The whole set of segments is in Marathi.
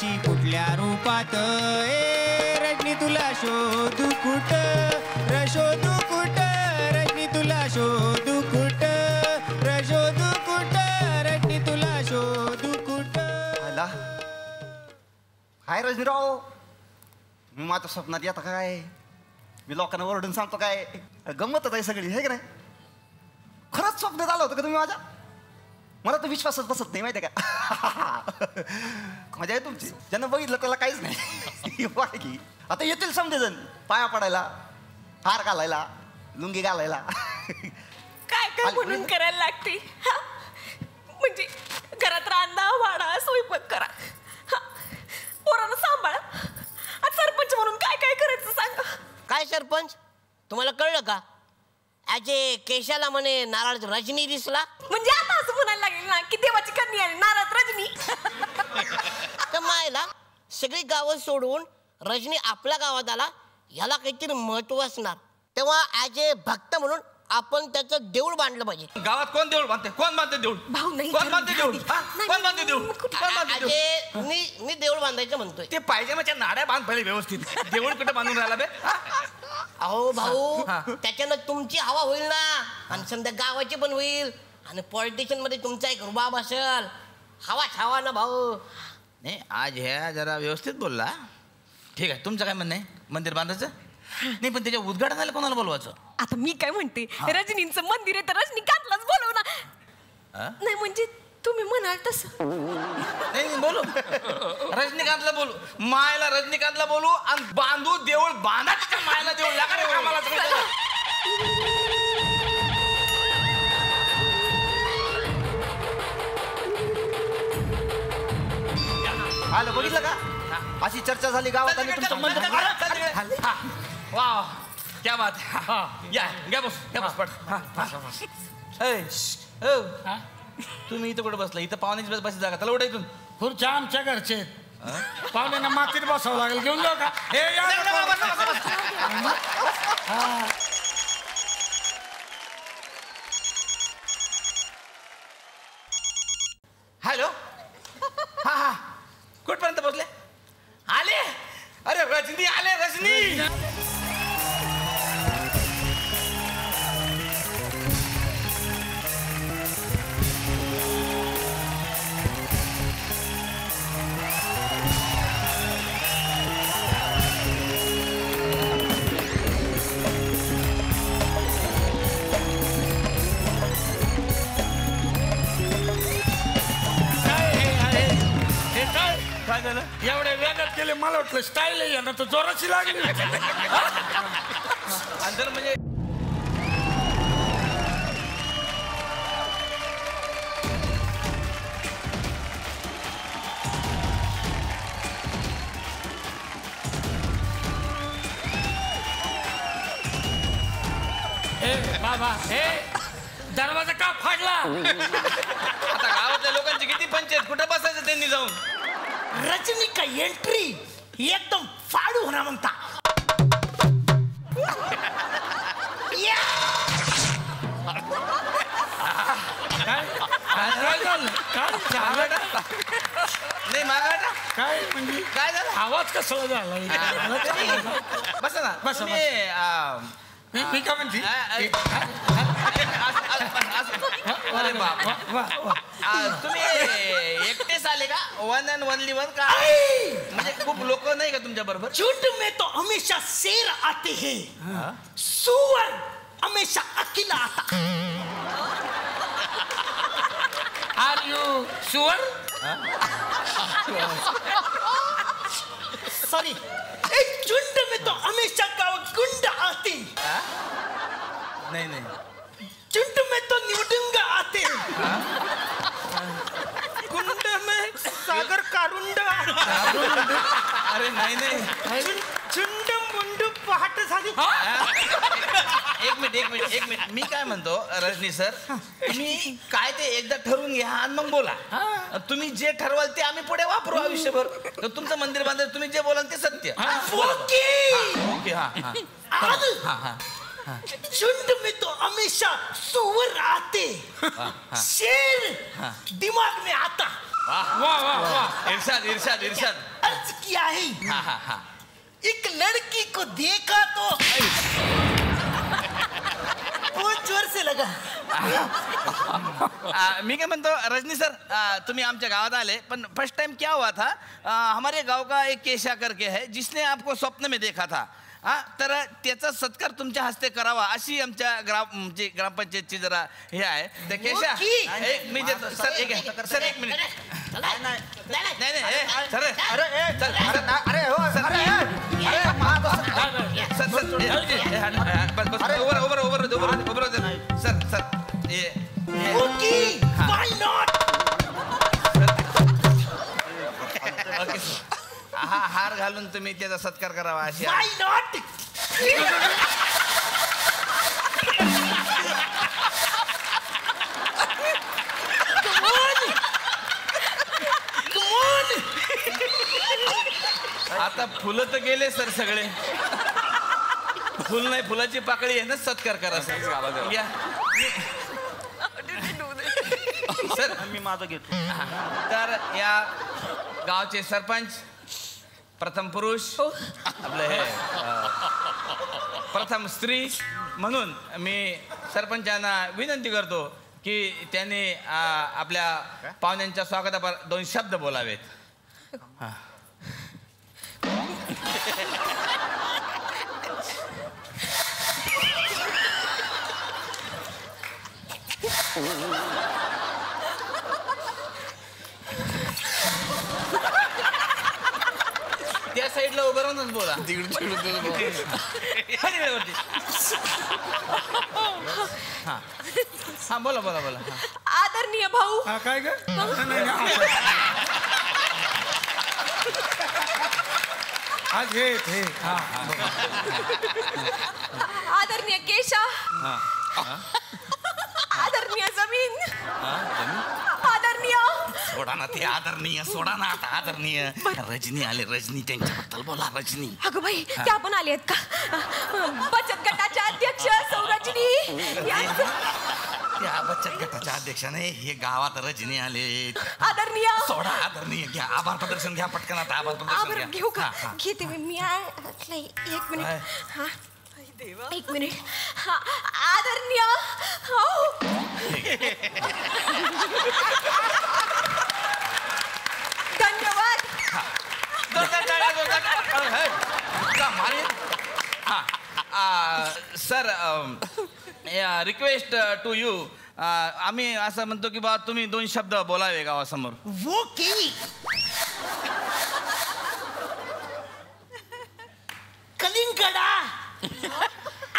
कशी कुठल्या रूपात रजनी तुला शोधू कुठ शोधू कुठ रजनी तुला शोधू कुठ शोधू कुठ रजनी तुला शोधू कुठ. हाय रजनीराव, मी माझ्या स्वप्नात येता काय? मी लोकांना ओरडून सांगतो काय? गंमतच आहे सगळी, हे की नाही? खरंच स्वप्न झालं होतं का तुम्ही माझ्या? मला तर विश्वासच बसत नाही, माहिती आहे का? मजा आहे तुमची. ज्यांना बघितलं त्याला काहीच नाही. की आता येतील समजेजण पाया पडायला, हार घालायला, लुंगी घालायला. काय काय म्हणून करायला लागते? म्हणजे घरात रांधा वाडा स्वयंपाक करा, पोरांना सांभाळा. सरपंच म्हणून काय काय करायचं सांगा. काय सरपंच, तुम्हाला कळलं का? आजे केशाला म्हणे नारळ रजनी दिसला. म्हणजे आता असं म्हणायला लागेल ना की देवाची कन्या आहे नारळ रजनी. तर मायला सगळी गावं सोडून रजनी आपल्या गावात आला, याला काहीतरी महत्व असणार. तेव्हा आजे भक्त म्हणून आपण त्याचं देऊळ बांधलं पाहिजे. गावात कोण देऊळ बांधते? कोण बांधते देऊळ? भाऊ नाही, कोण बांधते देऊळ? कोण बांधते देऊळ? कोण बांधते देऊळ? आजे मी देऊळ बांधायचं म्हणतोय. ते पाहिजे म्हणजे नाड्या बांध पहिले व्यवस्थित. देऊळ कुठे बांधून राहिला बे? अहो भाऊ, त्याच्यानं तुमची हवा होईल ना, आणि समजा गावाची पण होईल, आणि पॉलिटिशियन मध्ये तुमचा एक रुबाब असेल. हवा ना भाऊ. नाही, आज ह्या जरा व्यवस्थित बोलला. ठीक आहे, तुमचं काय म्हणणं आहे? मंदिर बांधायचं नाही, पण त्याच्या उद्घाटनाला कोणाला बोलवायचं? आता मी काय म्हणते, रजनींचं मंदिर आहे तर रजनीकांतलाच बोलव ना. नाही म्हणजे तुम्ही म्हणाल तसं. नाही बोलू, रजनीकांतला बोलू. मायला रजनीकांतला बोलू आणि बांधू देऊळ. बांधा तिच्या मायला देऊळ लागा रे कामाला. आलं बघितलं का? अशी चर्चा झाली गावात आणि तुमचं मंदिर. वा, क्या बात. या घ्या बस, घ्या बस पट. तुम्ही इथं कुठे बसला? इथं पाहुण्याची बस जागा. त्याला उठा इथून. खुर्च्या आमच्या घरचे पाहुण्यांना मातीत बसावं लागेल. घेऊन जाऊ का? हॅलो. हा हा, कुठपर्यंत पोहोचले? आले? अरे रजनी आले, रजनी. काय झालं? एवढ्या वेगात गेले, मला वाटलं स्टाईल आहे ना, तर जोराची लागली. अंतर म्हणजे बाबा, हे दरवाजा का फाडला? आता गावातल्या लोकांची किती पंचायत, कुठे बसायचं त्यांनी जाऊन? रजनी का एंट्री एकदम फाडू होणार म्हणता. नाही मागा काय म्हणजे काय झालं? आवाज कसा झाला? बसा ना. बसा, मी काय म्हणते, अरे बाप, तुम्ही एकटेच आले का? वन अँड ओनली वन का? म्हणजे खूप लोक नाही का तुमच्या बरोबर? झूठ में तो हमेशा शेर आते हैं, सुअर हमेशा अकेला आता. आर यू सुअर? सॉरी, एक झुंड में तो हमेशा गाँव गुंड आते. नाही नाही, झुंड में तो निवडुंग आते. कुंड में सागर कारुंड. अरे नाही नाही, झुंड मुंड पहाट झाली. एक मिनिट. मी काय म्हणतो रजनी सर, तुम्ही काय ते एकदा ठरवून घ्या आणि मग बोला. तुम्ही जे ठरवाल ते आम्ही पुढे वापरू आयुष्यभर. तर तुमचं मंदिर बांधायचं, तुम्ही जे बोलाल ते सत्य. ओके. हा. झुंड में तो हमेशा सुअर आते, शेर दिमाग में आता. वाह. इरशाद. अर्ज किया है हाँ हाँ हाँ एक लड़की को देखा तो बहुत जोर से लगा. मी काय म्हणतो रजनी सर तुम्ही आमच्या गावात आले पण फर्स्ट टाइम क्या हुआ था हमारे गाव का एक केशा करके है जिसने आपको स्वप्न में देखा था तर त्याचा सत्कार तुमच्या हस्ते करावा अशी आमच्या ग्रामपंचायतची जरा हे आहे तर केशा मी देतो सर एक मिनिट नाही सर अरे हो अरे सर ओके व्हाई नॉट. ओके हार घालून तुम्ही त्याचा सत्कार करावा अशी व्हाई नॉट. आता फुलं तर गेले सर सगळे फुल नाही फुलाची पाकळी आहे ना सत्कार करा सर या सर मी माझं घेतो. तर या गावचे सरपंच प्रथम पुरुष आपलं हे प्रथम स्त्री म्हणून मी सरपंचांना विनंती करतो की त्यांनी आपल्या पाहुण्यांच्या स्वागतापर 2 शब्द बोलावेत. त्या साईडला उभं राहूनच बोला हा बोला बोला बोला आदरणीय भाऊ. काय ग आज हे आदरणीय केशा. आदरणीय जमीन. आदरणीय सोडा ना ते आदरणीय सोडा ना आता आदरणीय रजनी आले रजनी त्यांच्याबद्दल बोला रजनी. अगं बाई त्या पण आले आहेत का बचत गटाच्या अध्यक्ष सौ रजनी त्या बचत गटाच्या अध्यक्षाने हे गावात रजनी आले. आदरणीय सोडा आदरणीय घ्या आभार प्रदर्शन घ्या पटकन आता आभार प्रदर्शन घ्या. घेऊ का घेते मी 1 मिनिट. हा 1 मिनिट. आदरणीय धन्यवाद. सर रिक्वेस्ट टू यू आम्ही असं म्हणतो की बा तुम्ही 2 शब्द बोलावे गावासमोर. वो की कलिंगडा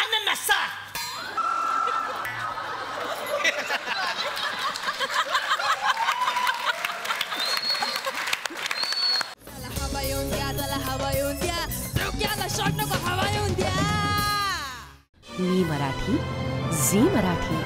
अननसा. हवा येऊन द्या त्याला हवा येऊन द्या डोक्याला शॉट नको हवा येऊन द्या. मी मराठी झी मराठी.